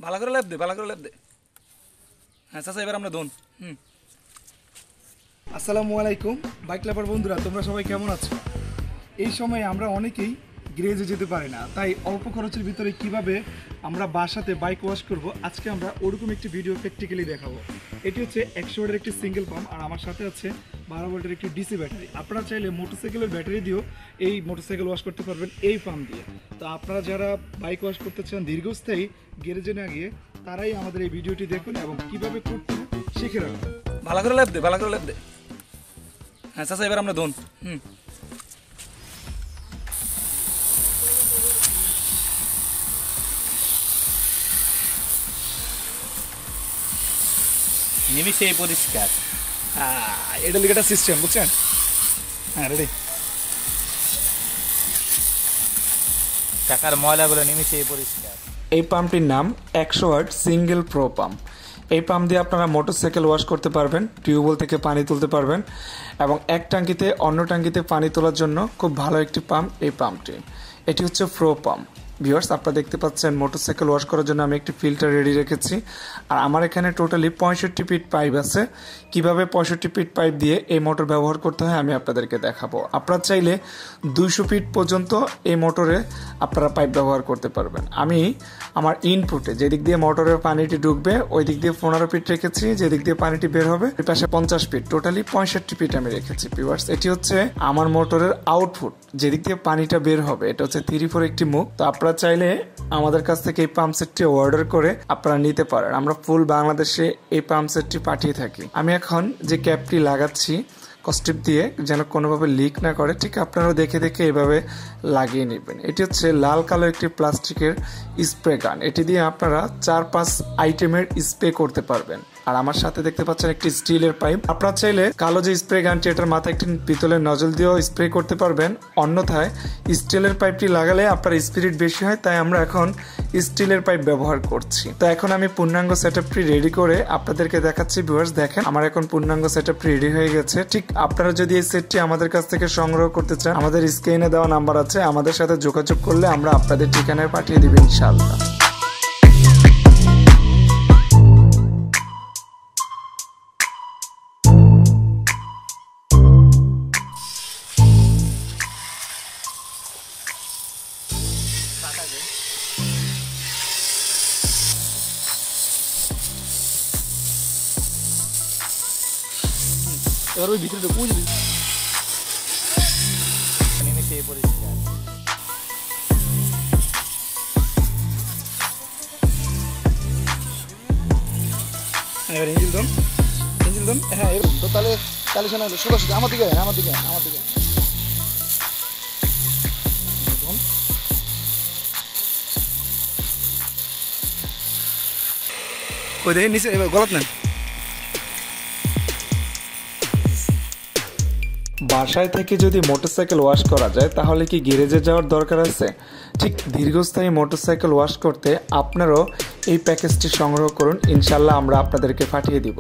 ভালো করে লেপ দে, ভালো করে লেপ দে। হ্যাঁ চাচা, এবার আমরা ধুন। আসসালামু আলাইকুম বাইক লাভার বন্ধুরা, তোমরা সবাই কেমন আছো? এই সময় আমরা অনেকেই গ্যারেজে যেতে পারি না, তাই অল্প খরচের ভিতরে কিভাবে আমরা বাসাতে বাইক ওয়াশ করব, আজকে আমরা ওরকম একটি ভিডিও প্র্যাকটিক্যালি দেখাবো। এটি হচ্ছে 100 ওয়াটের একটি সিঙ্গেল পাম্প, আর আমার সাথে আছে 12 ভোল্টের একটি ডিসি ব্যাটারি। আপনারা চাইলে মোটরসাইকেলের ব্যাটারি দিয়েও এই মোটরসাইকেল ওয়াশ করতে পারবেন এই পাম্প দিয়ে। তো আপনারা যারা বাইক ওয়াশ করতে চান দীর্ঘস্থায়ী গ্যারেজে না গিয়ে, তারাই আমাদের এই ভিডিওটি দেখুন এবং কিভাবে করতে শিখে রাখুন। ভালো করে লেপ দে, ভালো করে লেপ দে। হ্যাঁ চাচা, এবার আমরা ধুন। নিমিষেই পরিষ্কার। এটা লিগে একটা সিস্টেম, বুঝছেন? হ্যাঁ, রেডি। টাকার ময়লাগুলো নিমিষেই পরিষ্কার। এই পাম্পটির নাম 100 ওয়াট সিঙ্গেল প্রো পাম্প। এই পাম্প দিয়ে আপনারা মোটরসাইকেল ওয়াশ করতে পারবেন, টিউবওয়েল থেকে পানি তুলতে পারবেন এবং এক ট্যাঙ্কিতে অন্য ট্যাঙ্কিতে পানি তোলার জন্য খুব ভালো একটি পাম্প এই পাম্পটি। এটি হচ্ছে প্রো পাম্প। ভিউয়ার্স, আপনারা দেখতে পাচ্ছেন মোটরসাইকেল ওয়াশ করার জন্য আমি একটি ফিল্টার রেডি রেখেছি, আর আমার এখানে টোটালি 65 ফিট পাইপ আছে। কিভাবে 65 ফিট পাইপ দিয়ে এই মোটর ব্যবহার করতে হয় আমি আপনাদেরকে দেখাবো। আপনারা চাইলে 200 ফিট পর্যন্ত এই মোটরে আপনারা পাইপ ব্যবহার করতে পারবেন। আমি আমার ইনপুটে যেদিক দিয়ে মোটরের পানিটি ঢুকবে ওই দিক দিয়ে 15 ফিট রেখেছি, যেদিক দিয়ে পানিটি বের হবে ওই পাশে 50 ফিট, টোটালি 65 ফিট আমি রেখেছি। ভিউয়ার্স, এটি হচ্ছে আমার মোটরের আউটপুট, যেদিক দিয়ে পানিটা বের হবে। এটা হচ্ছে 3-4 একটি মুখ। তো আপনারা চাইলে আমাদের কাছ থেকে এই পাম্প সেটটি অর্ডার করে আপনারা নিতে পারেন। আমরা ফুল বাংলাদেশে এই পাম্প সেটটি পাঠিয়ে থাকি। আমি এখন যে ক্যাপটি লাগাচ্ছি কস্টিপ দিয়ে, যেন কোনোভাবে লিক না করে, ঠিক আপনারাও দেখে দেখে এভাবে লাগিয়ে নেবেন। এটি হচ্ছে লাল কালো একটি প্লাস্টিকের স্প্রে গান। এটি দিয়ে আপনারা 4-5 আইটেমের স্প্রে করতে পারবেন। আর আমার সাথে দেখতে পাচ্ছেন একটি স্টিলের পাইপ। আপনারা চাইলে কালো যে স্প্রে গানটি, এটার মাথায় একটি পিতলের নজল দিয়েও স্প্রে করতে পারবেন। অন্যথায় স্টিলের পাইপটি লাগালে আপনার স্পিরিট বেশি হয়, তাই আমরা এখন স্টিলের পাইপ ব্যবহার করছি। তো এখন আমি পূর্ণাঙ্গ সেটআপটি রেডি করে আপনাদেরকে দেখাচ্ছি। ভিউয়ার্স দেখেন, আমার এখন পূর্ণাঙ্গ সেটআপটি রেডি হয়ে গেছে। ঠিক আপনারা যদি এই সেটটি আমাদের কাছ থেকে সংগ্রহ করতে চান, আমাদের স্ক্রিনে দেওয়া নাম্বার আছে, আমাদের সাথে যোগাযোগ করলে আমরা আপনাদের ঠিকানায় পাঠিয়ে দিব ইনশাআল্লাহ। এবার ওই ভিতরে বুঝলি নিমিষেই পরিষ্কার। এবার ইঞ্জিল দন, ইঞ্জিল দন। হ্যাঁ, এবার তো তাহলে তাহলে শোনা সোজা আমার দিকে, আমার দিকে, আমার দিকে। ওই দেখে নিচে, এবার গলত নেন। বাসায় থেকে যদি মোটরসাইকেল ওয়াশ করা যায়, তাহলে কি গ্যারেজে যাওয়ার দরকার আছে? ঠিক দীর্ঘস্থায়ী মোটরসাইকেল ওয়াশ করতে আপনারাও এই প্যাকেজটি সংগ্রহ করুন, ইনশাল্লাহ আমরা আপনাদেরকে পাঠিয়ে দিব।